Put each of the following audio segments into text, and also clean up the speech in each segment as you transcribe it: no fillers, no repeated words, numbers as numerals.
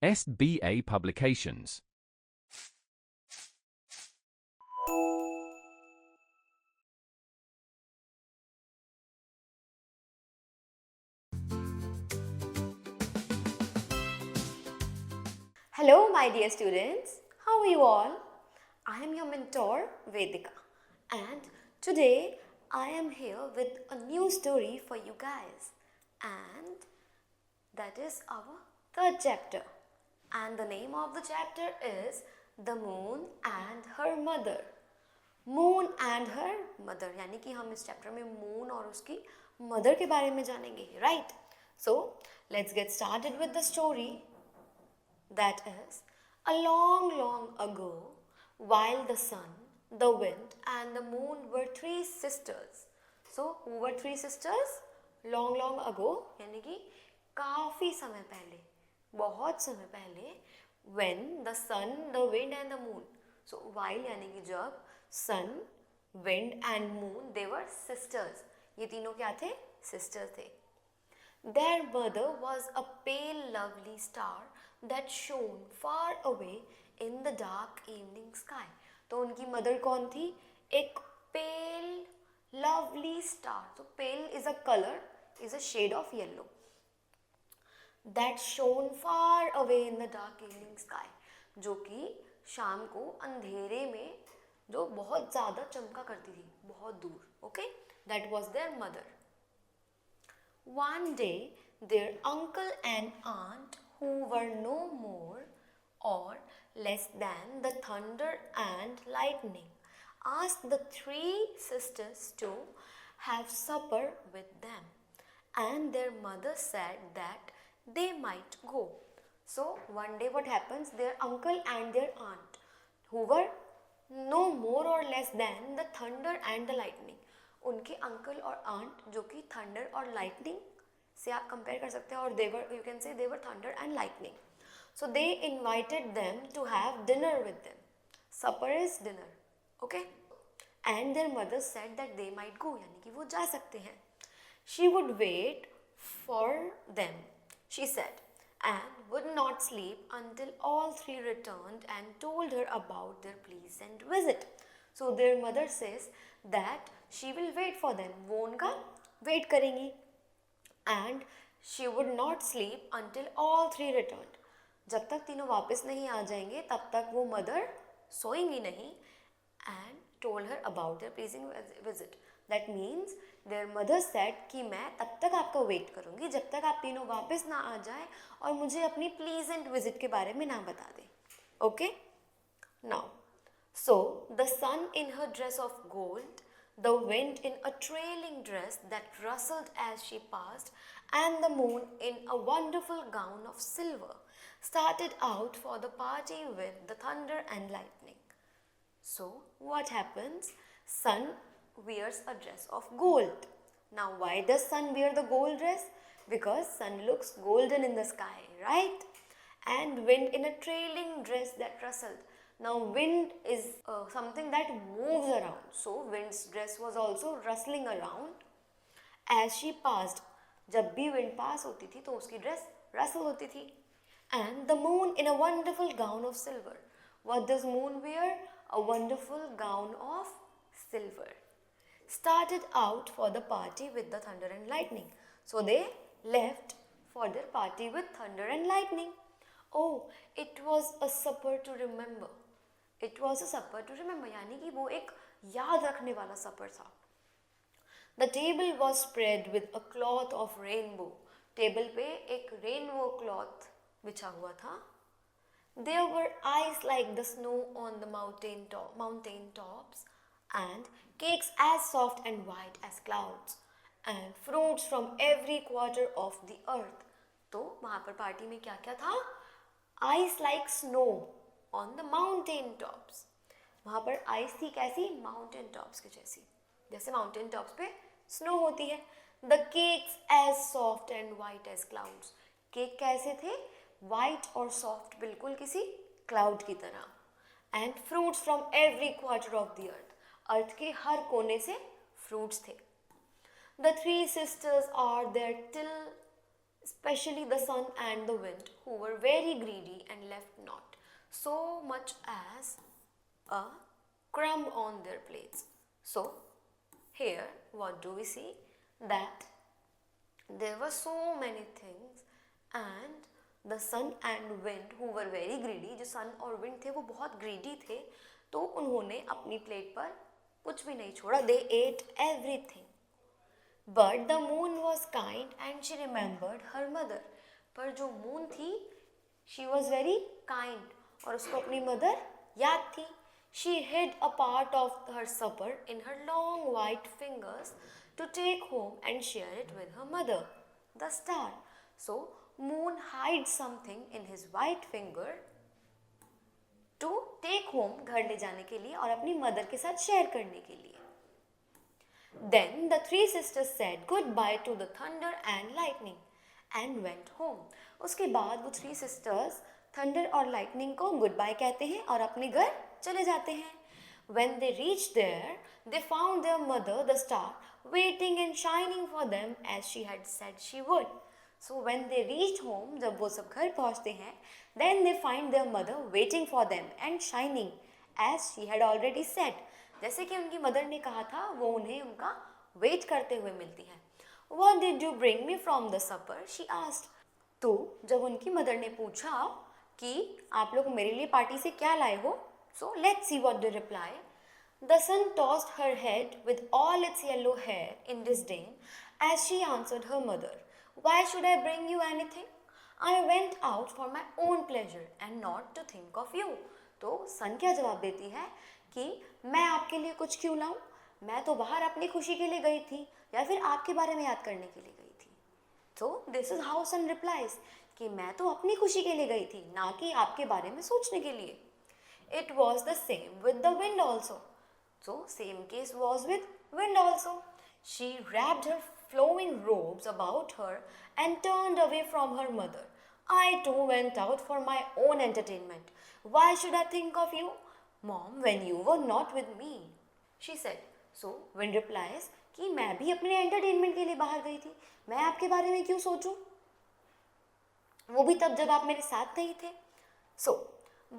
SBA Publications. Hello, my dear students. How are you all? I am your mentor, Vedika, and today I am here with a new story for you guys, and that is our third chapter. And the name of the chapter is The Moon and Her Mother. Moon and her mother, यानी कि हम इस chapter में moon और उसकी mother के बारे में जानेंगे, right? So let's get started with the story. That is, a long, long ago, while the sun, the wind, and the moon were three sisters. So, who were three sisters? Long, long ago, यानी कि काफ़ी समय पहले, बहुत समय पहले, when the sun, the wind, and the moon. So, while यानी कि जब sun, wind, and moon, they were sisters. ये तीनों क्या थे? Sisters थे. Their mother was a pale, lovely star that shone far away in the dark evening sky. तो उनकी मदर कौन थी? एक pale, lovely star. So pale is a color, is a shade of yellow. That shone far away in the dark evening sky. जो कि शाम को अंधेरे में जो बहुत ज़्यादा चमका करती थी, बहुत दूर. Okay? That was their mother. One day, their uncle and aunt, who were no more or less than the thunder and lightning, asked the three sisters to have supper with them, and their mother said that they might go. So, one day what happens? Their uncle and their aunt, who were no more or less than the thunder and the lightning, उनके uncle और aunt जो कि thunder और lightning से आप compare कर सकते हैं, और देवर, यू कैन से देवर thunder and lightning. So they invited them to have dinner with them. Supper is dinner, okay. And their mother said that they might go, यानी कि वो जा सकते हैं. She would wait for them, she said, and would not sleep until all three returned and told her about their pleasant visit. So their mother says that she will wait for them. वो उनका wait करेंगी. And she would not sleep until all three returned. जब तक तीनों वापस नहीं आ जाएंगे तब तक वो मदर सोएंगी नहीं. And told her about their pleasing visit. That means their mother said कि मैं तब तक आपका वेट करूँगी जब तक आप तीनों वापस ना आ जाए और मुझे अपनी प्लीजेंट विजिट के बारे में ना बता दें. Okay. Now, so the sun in her dress of gold, the wind in a trailing dress that rustled as she passed, and the moon in a wonderful gown of silver, started out for the party with the thunder and lightning. So, what happens? Sun wears a dress of gold. Now, why does sun wear the gold dress? Because sun looks golden in the sky, right? And wind in a trailing dress that rustled. Now, wind is something that moves around. So, wind's dress was also rustling around as she passed. जब भी wind pass होती थी तो उसकी dress rustle होती थी. And the moon in a wonderful gown of silver. What does moon wear? A wonderful gown of silver. Started out for the party with the thunder and lightning. So they left for their party with thunder and lightning. Oh, it was a supper to remember. It was a supper to remember, यानी कि वो एक याद रखने वाला सपर था. The table was spread with a cloth of rainbow. Table पे एक रेनबो क्लॉथ बिछा हुआ था. There were ice like the snow on the mountain tops, and cakes as soft and white as clouds, and fruits from every quarter of the earth. तो वहाँ पर party में क्या क्या था? Ice like snow on the mountain tops. वहाँ पर ice थी कैसी? माउंटेन टॉप्स के जैसी, जैसे माउंटेन टॉप्स पे स्नो होती है. The cakes as soft and white as clouds. Cake कैसे थे? वाइट और सॉफ्ट, बिल्कुल किसी क्लाउड की तरह. And fruits from every quarter of the earth. Earth के हर कोने से फ्रूट्स थे. The three sisters are there till especially the sun and the wind, who were very greedy and left not so much as a crumb on their plates. So, here, what do we see? That there were so many things and the sun and wind who were very greedy, जो sun और wind थे वो बहुत greedy थे, तो उन्होंने अपनी plate पर कुछ भी नहीं छोड़ा. They ate everything. But the moon was kind and she remembered her mother. पर जो moon थी, she was very kind और उसको अपनी mother याद थी. She hid a part of her supper in her long white fingers to take home and share it with her mother, the star. So moon hides something in his white finger to take home, घर ले जाने के लिए और अपनी mother के साथ share करने के लिए. Then the three sisters said goodbye to the thunder and lightning and went home. उसके बाद वो three sisters thunder और lightning को goodbye कहते हैं और अपने घर चले जाते हैं. When they reached there, they found their mother, the star, waiting and shining for them as she had said she would. So when they reached home, जब वो सब घर पहुँचते हैं, then they find their mother waiting for them and shining as she had already said. जैसे कि उनकी mother ने कहा था, वो उन्हें उनका वेट करते हुए मिलती है. What did you bring me from the supper? She asked. तो जब उनकी मदर ने पूछा कि आप लोग मेरे लिए पार्टी से क्या लाए हो, so let's see what they reply. The sun tossed her head with all its yellow hair in disdain as she answered her mother. Why should I bring you anything? I went out for my own pleasure and not to think of you. तो सन क्या जवाब देती है कि मैं आपके लिए कुछ क्यों लाऊं? मैं तो बाहर अपनी खुशी के लिए गई थी या फिर आपके बारे में याद करने के लिए गई थी. तो this is how son replies कि मैं तो अपनी खुशी के लिए गई थी, ना कि आपके बारे में सोचने के लिए. It was the same with the wind also. So same case was with wind also. She wrapped her flowing robes about her and turned away from her mother. I too went out for my own entertainment. Why should I think of you, Mom, when you were not with me? She said. So wind replies कि मैं भी अपने entertainment के लिए बाहर गई थी. मैं आपके बारे में क्यों सोचूं? वो भी तब जब आप मेरे साथ नहीं थे. So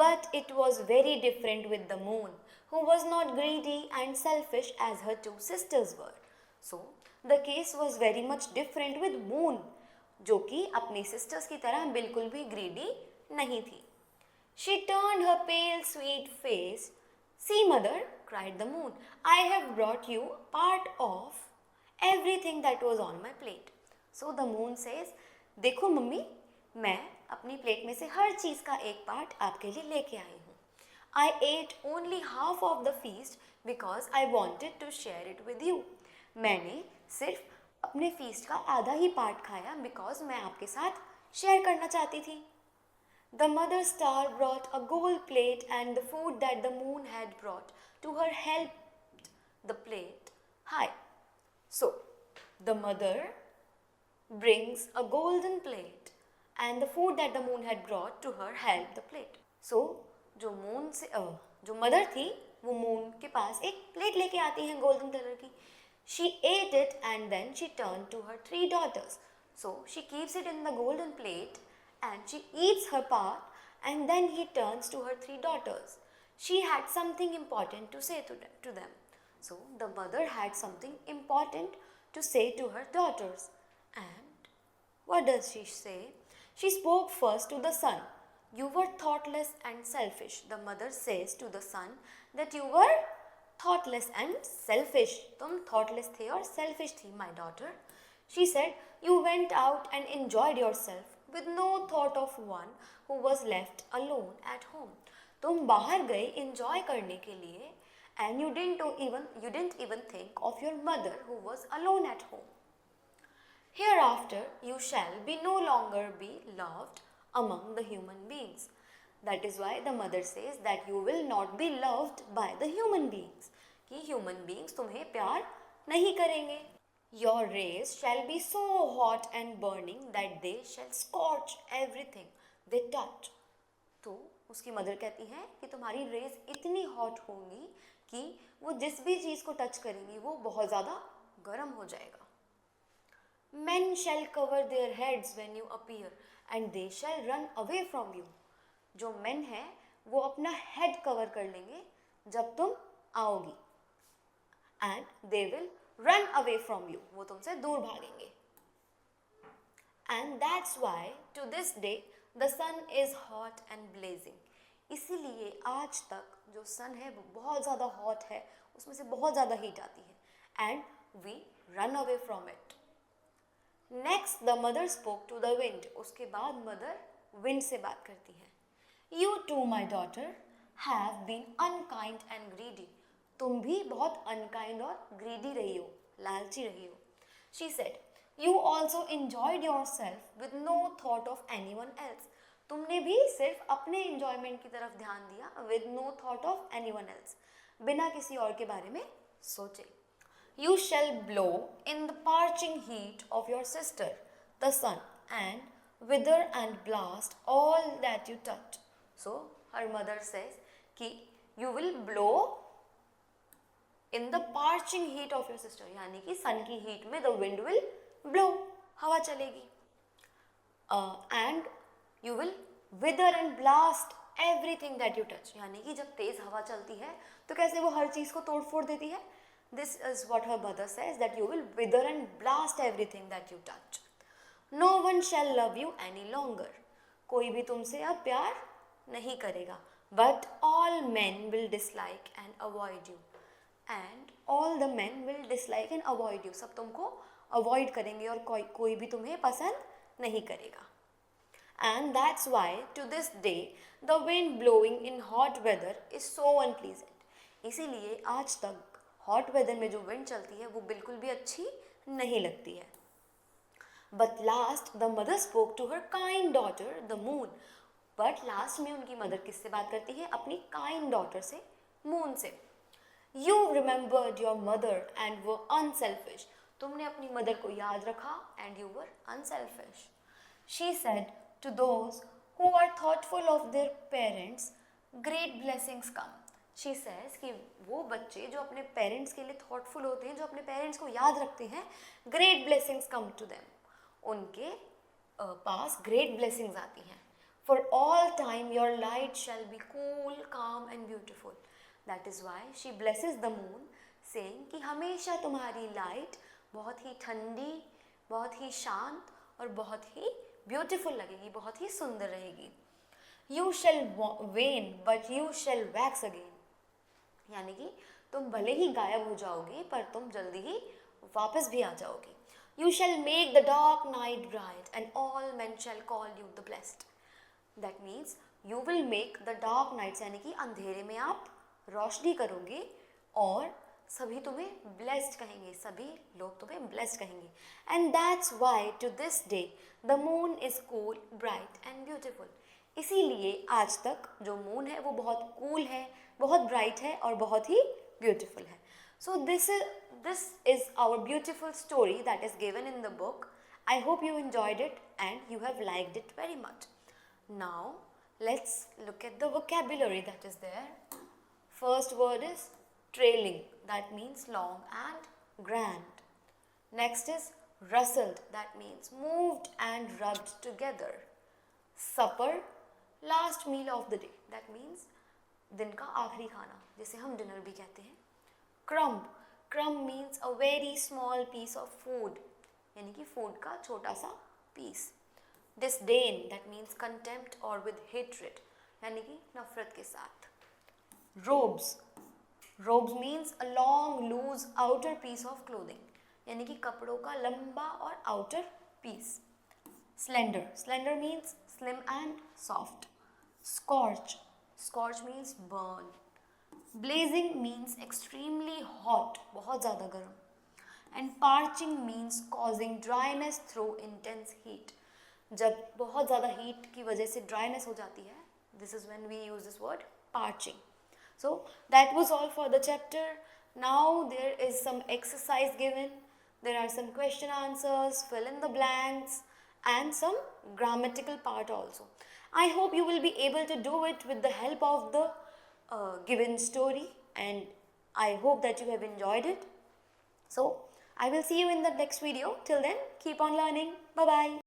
but it was very different with the moon, who was not greedy and selfish as her two sisters were. So, the case was very much different with moon, जो कि अपनी sisters की तरह बिल्कुल भी greedy नहीं थी. She turned her pale sweet face. See, mother, cried the moon, I have brought you part of everything that was on my plate. So the moon says, देखो मम्मी, मैं अपनी प्लेट में से हर चीज़ का एक पार्ट आपके लिए लेके आई हूँ. I ate only half of the feast because I wanted to share it with you. मैंने सिर्फ अपने फीस्ट का आधा ही पार्ट खाया बिकॉज मैं आपके साथ शेयर करना चाहती थी. The mother star brought a gold plate and the food that the moon had brought to her helped the plate high. So, the mother brings a golden plate and the food that the moon had brought to her helped the plate. So, जो mother थी वो moon के पास एक plate लेके आती हैं golden colour की. She ate it and then she turned to her three daughters. So she keeps it in the golden plate and she eats her part and then he turns to her three daughters. She had something important to say to them. So the mother had something important to say to her daughters. And what does she say? She spoke first to the sun. You were thoughtless and selfish. The mother says to the sun that you were thoughtless and selfish. तुम thoughtless थे और selfish थी, my daughter. She said, you went out and enjoyed yourself with no thought of one who was left alone at home. तुम बाहर गए enjoy करने के लिए and you didn't even think of your mother who was alone at home. Hereafter you shall be no longer be loved among the human beings. That is why the mother says that you will not be loved by the human beings. कि human beings तुम्हें प्यार नहीं करेंगे. Your rays shall be so hot and burning that they shall scorch everything they touch. तो उसकी mother कहती है कि तुम्हारी रेज इतनी हॉट होंगी कि वो जिस भी चीज़ को टच करेंगी वो बहुत ज़्यादा गर्म हो जाएगा. Men shall cover their heads when you appear and they shall run away from you. जो men है वो अपना head cover कर लेंगे जब तुम आओगी. And they will run away from you. वो तुमसे दूर भागेंगे. And that's why to this day the sun is hot and blazing. इसीलिए आज तक जो sun है वो बहुत ज़्यादा hot है, उसमें से बहुत ज़्यादा heat आती है. And we run away from it. Next the mother spoke to the wind. उसके बाद mother wind से बात करती है. You too my daughter have been unkind and greedy. तुम भी बहुत unkind और greedy रही हो, लालची रही हो. She said, You also enjoyed yourself with no thought of anyone else. तुमने भी सिर्फ अपने enjoyment की तरफ ध्यान दिया with no thought of anyone else. बिना किसी और के बारे में सोचे. You shall blow in the parching heat of your sister, the sun, and wither and blast all that you touch. So her mother says कि you will blow in the parching heat of your sister. यानी कि sun की heat में the wind will blow, हवा चलेगी. And you will wither and blast everything that you touch. यानी कि जब तेज हवा चलती है तो कैसे वो हर चीज को तोड़ फोड़ देती है. This is what her mother says, that you will wither and blast everything that you touch. No one shall love you any longer. कोई भी तुमसे अब प्यार नहीं करेगा. But all men will dislike and avoid you. And all the men will dislike and avoid you. सब तुमको avoid करेंगे और कोई भी तुम्हें पसंद नहीं करेगा. And that's why to this day the wind blowing in hot weather is so unpleasant. इसीलिए आज तक हॉट वेदर में जो विंड चलती है वो बिल्कुल भी अच्छी नहीं लगती है. But last the mother spoke to her kind daughter the moon. But last में उनकी मदर किससे बात करती है? अपनी काइंड डॉटर से, मून से. You remembered your mother and were unselfish. तुमने अपनी मदर को याद रखा and you were unselfish. She said to those who are thoughtful of their parents great blessings come. She says कि वो बच्चे जो अपने पेरेंट्स के लिए थॉटफुल होते हैं, जो अपने पेरेंट्स को याद रखते हैं, great blessings come to them. उनके पास ग्रेट ब्लेसिंग्स आती हैं. For all time your light shall be cool calm and beautiful. That is why she blesses the moon saying कि हमेशा तुम्हारी लाइट बहुत ही ठंडी, बहुत ही शांत और बहुत ही ब्यूटिफुल लगेगी, बहुत ही सुंदर रहेगी. You shall when but you shall wax again. यानी कि तुम भले ही गायब हो जाओगे पर तुम जल्दी ही वापस भी आ जाओगे. You shall make the dark night bright and all men shall call you the blessed. That means you will make the dark nights, यानी कि अंधेरे में आप रोशनी करोगे और सभी तुम्हें ब्लेस्ड कहेंगे, सभी लोग तुम्हें ब्लेस्ड कहेंगे. And that's why to this day the moon is cool bright and beautiful. इसीलिए आज तक जो मून है वो बहुत कूल है, बहुत ब्राइट है और बहुत ही ब्यूटीफुल है. So this is our beautiful story that is given in the book. I hope you enjoyed it and you have liked it very much. Now let's look at the vocabulary that is there. First word is trailing, that means long and grand. Next is rustled, that means moved and rubbed together. Supper, last meal of the day, that means दिन का आखिरी खाना, जिसे हम dinner भी कहते हैं. Crumb, crumb means a very small piece of food, यानी कि फूड का छोटा सा piece. Disdain, that means contempt or with hatred, यानी कि नफरत के साथ. Robes, robes means a long loose outer piece of clothing, यानी कि कपड़ों का लंबा और outer piece. Slender, slender means slim and soft. Scorch, scorch means burn. Blazing means extremely hot, बहुत ज़्यादा गर्म. And parching means causing dryness through intense heat. जब बहुत ज़्यादा heat की वजह से dryness हो जाती है, this is when we use this word parching. So that was all for the chapter. Now there is some exercise given. There are some question answers, fill in the blanks and some grammatical part also. I hope you will be able to do it with the help of the given story and I hope that you have enjoyed it. So I will see you in the next video. Till then, keep on learning. Bye bye.